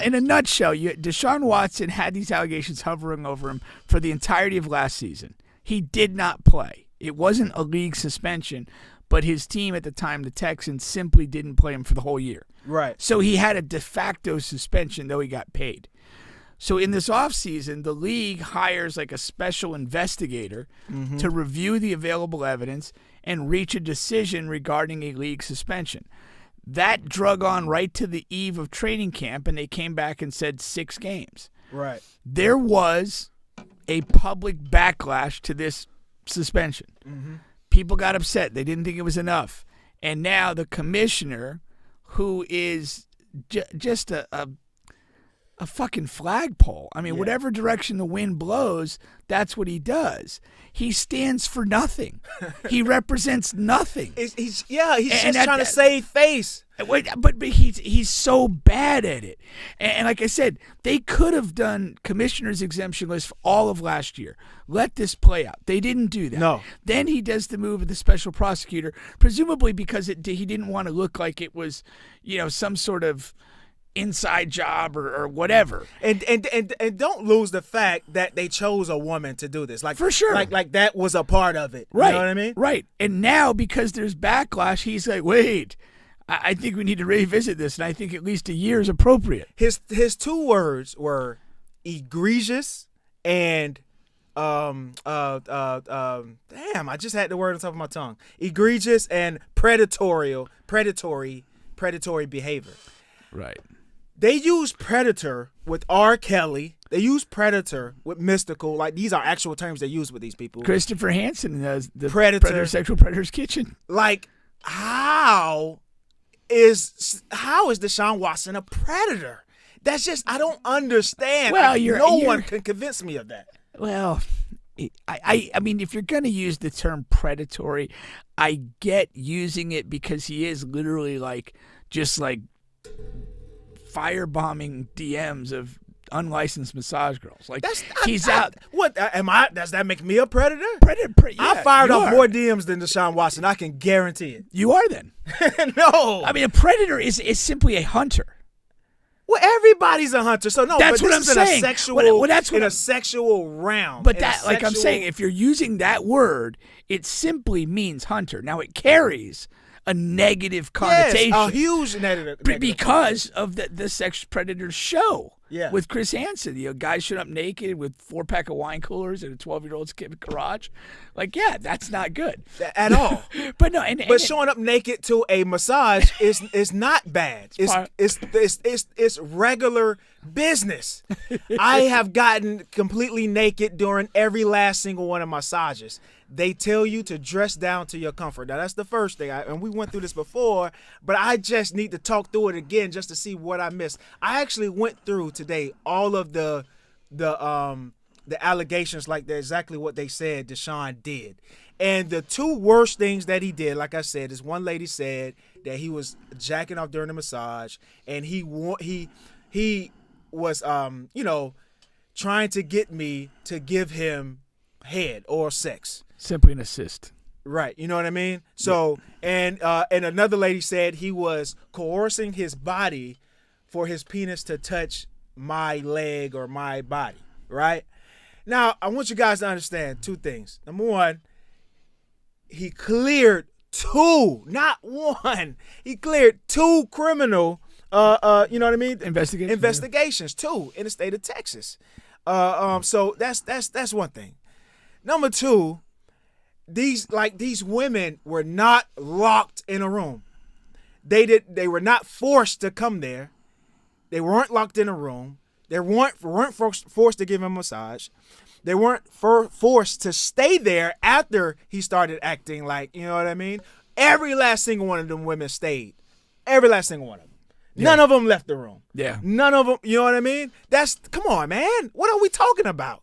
In a nutshell, Deshaun Watson had these allegations hovering over him for the entirety of last season. He did not play. It wasn't a league suspension, but his team at the time, the Texans, simply didn't play him for the whole year. Right. So he had a de facto suspension, though he got paid. So in this offseason, the league hires like a special investigator to review the available evidence and reach a decision regarding a league suspension. That drug on right to the eve of training camp, and they came back and said 6 games. Right. There was a public backlash to this suspension. People got upset. They didn't think it was enough. And now the commissioner, who is just a fucking flagpole. I mean, whatever direction the wind blows, that's what he does. He stands for nothing. He represents nothing. He's just trying to save face. But he's so bad at it. And like I said, they could have done commissioner's exemption list for all of last year. Let this play out. They didn't do that. No. Then he does the move of the special prosecutor, presumably because he didn't want to look like it was, some sort of inside job or whatever. And don't lose the fact that they chose a woman to do this. Like, for sure. Like that was a part of it. Right. You know what I mean? Right. And now because there's backlash, he's like, wait, I think we need to revisit this, and I think at least a year is appropriate. His 2 words were egregious and damn, I just had the word on top of my tongue. Egregious and predatory behavior. Right. They use predator with R. Kelly. They use predator with mystical. Like, these are actual terms they use with these people. Christopher Hansen does the Predator. Sexual Predator's Kitchen. Like, how is Deshaun Watson a predator? That's just, I don't understand. Well, no one can convince me of that. Well, I mean, if you're going to use the term predatory, I get using it because he is literally just firebombing DMs of unlicensed massage girls. Like, he's out. What am I? Does that make me a predator? Predator. Yeah, I fired off more DMs than Deshaun Watson. I can guarantee it. You are then. No. I mean, a predator is simply a hunter. Well, everybody's a hunter, so no. That's but what I'm saying. A sexual realm. But I'm saying, if you're using that word, it simply means hunter. Now it carries a negative connotation. Yes, a huge negative because of the Sex Predators show. Yeah. With Chris Hansen, guys showing up naked with 4-pack of wine coolers in a 12-year-old's garage. Like, yeah, that's not good at all. But no, but showing up naked to a massage is not bad. It's regular business. I have gotten completely naked during every last single one of my massages. They tell you to dress down to your comfort. Now, that's the first thing. And we went through this before, but I just need to talk through it again just to see what I missed. I actually went through today all of the allegations, like they're exactly what they said Deshaun did. And the 2 worst things that he did, like I said, is one lady said that he was jacking off during the massage, and he was trying to get me to give him head or sex. Simply an assist. Right, you know what I mean? So, and another lady said he was coercing his body for his penis to touch my leg or my body, right? Now, I want you guys to understand 2 things. Number 1, he cleared 2, not 1. He cleared 2 criminal, you know what I mean? Investigations, 2 in the state of Texas. So that's one thing. Number 2, these women were not locked in a room. They were not forced to come there. They weren't locked in a room. They weren't forced to give him a massage. They weren't forced to stay there after he started acting like, you know what I mean? Every last single one of them women stayed. Every last single one of them. Yeah. None of them left the room. Yeah. None of them, you know what I mean? Come on, man. What are we talking about?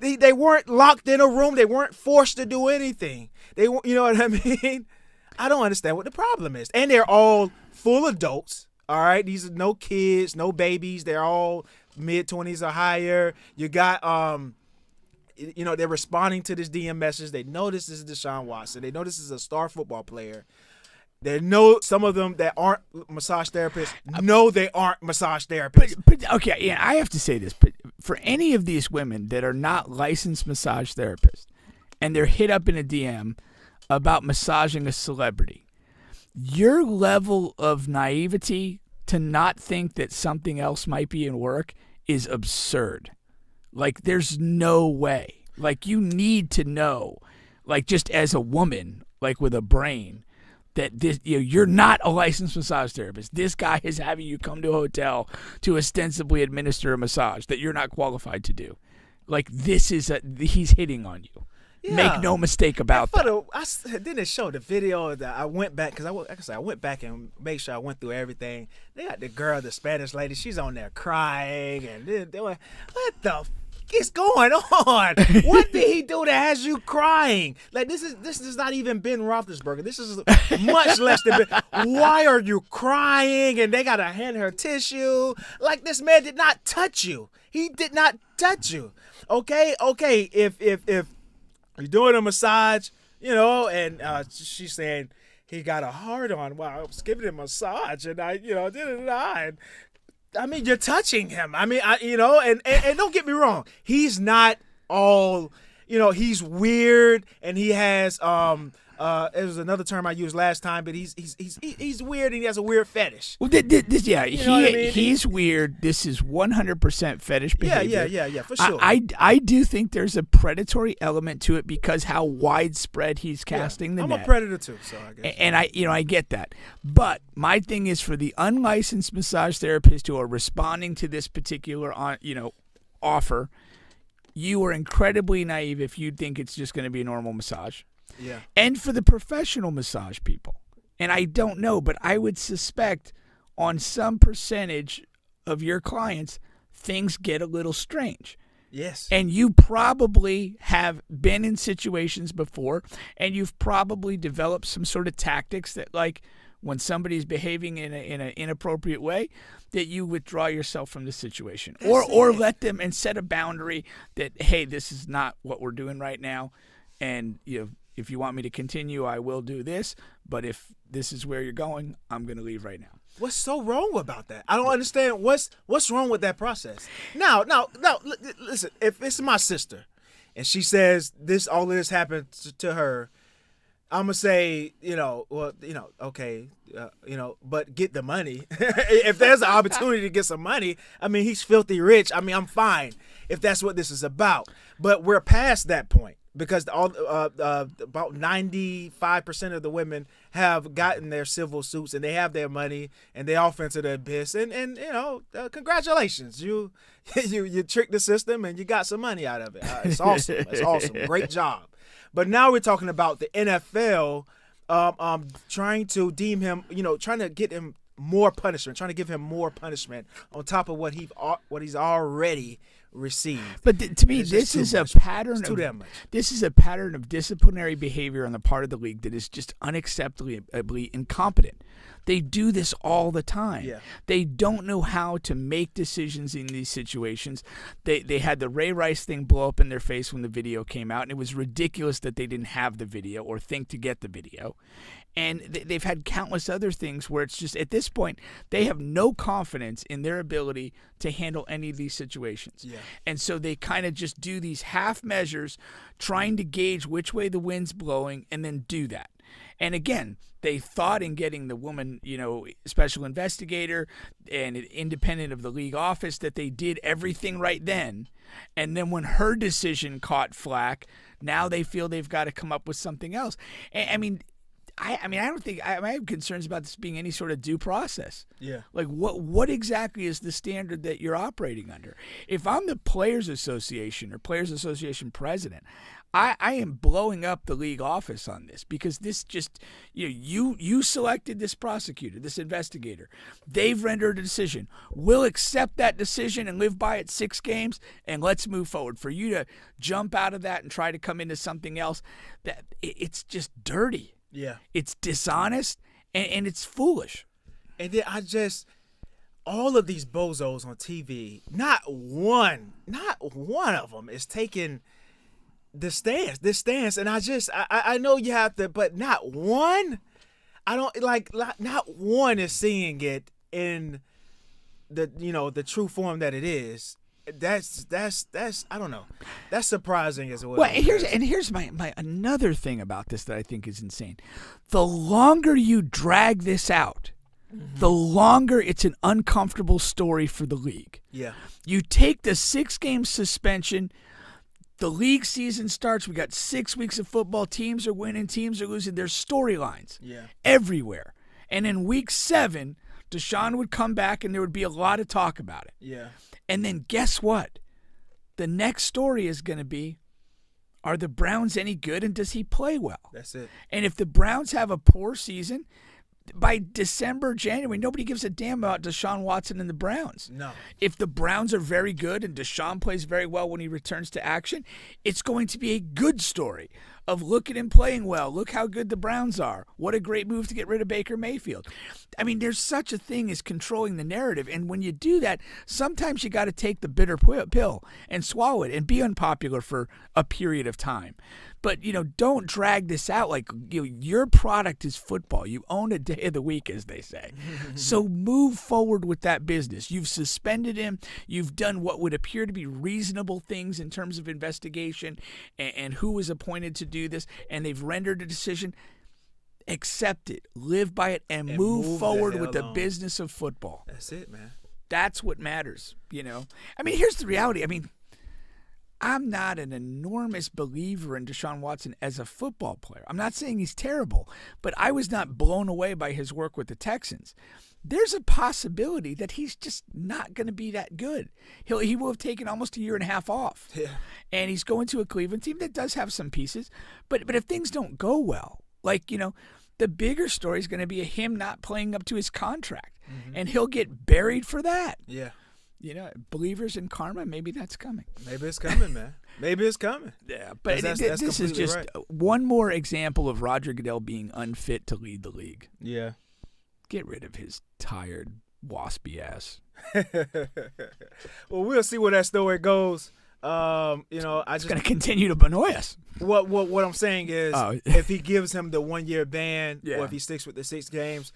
They weren't locked in a room. They weren't forced to do anything. You know what I mean? I don't understand what the problem is. And they're all full adults. All right. These are no kids, no babies. They're all mid-20s or higher. You got, they're responding to this DM message. They know this is Deshaun Watson. They know this is a star football player. They know some of them that aren't massage therapists know they aren't massage therapists. But okay, yeah, I have to say this. But for any of these women that are not licensed massage therapists, and they're hit up in a DM about massaging a celebrity, your level of naivety to not think that something else might be in work is absurd. Like, there's no way. Like, you need to know, like, just as a woman, like with a brain, that this, you're not a licensed massage therapist. This guy is having you come to a hotel to ostensibly administer a massage that you're not qualified to do. Like, he's hitting on you. Yeah. Make no mistake about that. Didn't it show the video that I went back, because I went back and made sure I went through everything. They got the girl, the Spanish lady, she's on there crying, and they went, what the f is going on? What did he do that has you crying? Like, this is not even Ben Roethlisberger. This is much less than Ben. Why are you crying? And they gotta hand her tissue. Like, this man did not touch you. He did not touch you. Okay. If you're doing a massage, and she's saying he got a hard on while I was giving him a massage, and I mean, you're touching him. I mean, and don't get me wrong, he's not all, he's weird, and he has it was another term I used last time, but he's weird, and he has a weird fetish. Well, he's weird. This is 100% fetish behavior. Yeah, for sure. I do think there's a predatory element to it because how widespread he's casting the net. I'm a predator too, so I guess. And I get that. But my thing is, for the unlicensed massage therapists who are responding to this particular offer, you are incredibly naive if you think it's just going to be a normal massage. Yeah. And for the professional massage people, and I don't know, but I would suspect on some percentage of your clients, things get a little strange. Yes. And you probably have been in situations before, and you've probably developed some sort of tactics that, like, when somebody's behaving in an inappropriate way, that you withdraw yourself from the situation. Or let them, and set a boundary that, hey, this is not what we're doing right now, and if you want me to continue, I will do this. But if this is where you're going, I'm going to leave right now. What's so wrong about that? I don't understand. What's wrong with that process? Now, listen. If it's my sister, and she says all of this happened to her, I'm gonna say, okay, but get the money. If there's an opportunity to get some money, I mean, he's filthy rich. I mean, I'm fine if that's what this is about. But we're past that point, because about 95% of the women have gotten their civil suits, and they have their money, and they off into the abyss. And congratulations, you tricked the system, and you got some money out of it. It's awesome. It's awesome. Great job. But now we're talking about the NFL trying to deem him, trying to get him more punishment, trying to give him more punishment on top of what he's already received. But to me, this is a pattern of disciplinary behavior on the part of the league that is just unacceptably incompetent. They do this all the time. Yeah. They don't know how to make decisions in these situations. They had the Ray Rice thing blow up in their face when the video came out, and it was ridiculous that they didn't have the video or think to get the video. And they've had countless other things where it's just, at this point, they have no confidence in their ability to handle any of these situations. Yeah. And so they kind of just do these half measures, trying to gauge which way the wind's blowing, and then do that. And again, they thought in getting the woman, special investigator and independent of the league office, that they did everything right then. And then when her decision caught flack, now they feel they've got to come up with something else. I don't think I have concerns about this being any sort of due process. Yeah. Like, what exactly is the standard that you're operating under? If I'm the Players Association or Players Association president, I am blowing up the league office on this, because this just, you selected this prosecutor, this investigator. They've rendered a decision. We'll accept that decision and live by it 6 games, and let's move forward. For you to jump out of that and try to come into something else, it's just dirty. Yeah. It's dishonest, and it's foolish. And then all of these bozos on TV, not one of them is taking this stance. And I know you have to, but not one. I don't like not one is seeing it in the true form that it is. That's I don't know. That's surprising as well. Well, here's my another thing about this that I think is insane. The longer you drag this out, the longer it's an uncomfortable story for the league. Yeah. You take the 6-game suspension, the league season starts, we got 6 weeks of football, teams are winning, teams are losing, there's storylines everywhere. And in week 7, Deshaun would come back and there would be a lot of talk about it. Yeah. And then guess what? The next story is going to be, are the Browns any good and does he play well? That's it. And if the Browns have a poor season, by December, January, nobody gives a damn about Deshaun Watson and the Browns. No. If the Browns are very good and Deshaun plays very well when he returns to action, it's going to be a good story of look at him playing well. Look how good the Browns are. What a great move to get rid of Baker Mayfield. I mean, there's such a thing as controlling the narrative. And when you do that, sometimes you got to take the bitter pill and swallow it and be unpopular for a period of time. But, don't drag this out like your product is football. You own a day of the week, as they say. So move forward with that business. You've suspended him. You've done what would appear to be reasonable things in terms of investigation and who was appointed to do this, and they've rendered a decision. Accept it, live by it, and move forward with the business of football. That's it, man. That's what matters, I mean, here's the reality. I mean, I'm not an enormous believer in Deshaun Watson as a football player. I'm not saying he's terrible, but I was not blown away by his work with the Texans. There's a possibility that he's just not going to be that good. He will have taken almost a year and a half off. Yeah. And he's going to a Cleveland team that does have some pieces. But if things don't go well, the bigger story is going to be him not playing up to his contract. And he'll get buried for that. Yeah. Believers in karma, maybe that's coming. Maybe it's coming, man. Maybe it's coming. Yeah, but That's this is just right. one more example of Roger Goodell being unfit to lead the league. Yeah. Get rid of his tired, waspy ass. Well, we'll see where that story goes. It's going to continue to annoy us. What I'm saying is, if he gives him the 1-year ban, or if he sticks with the 6 games,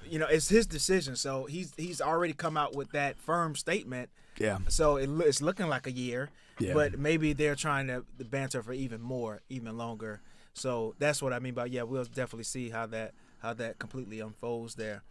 it's his decision. So he's already come out with that firm statement. Yeah. So it's looking like a year, but maybe they're trying to banter for even longer. So that's what I mean by we'll definitely see how that completely unfolds there.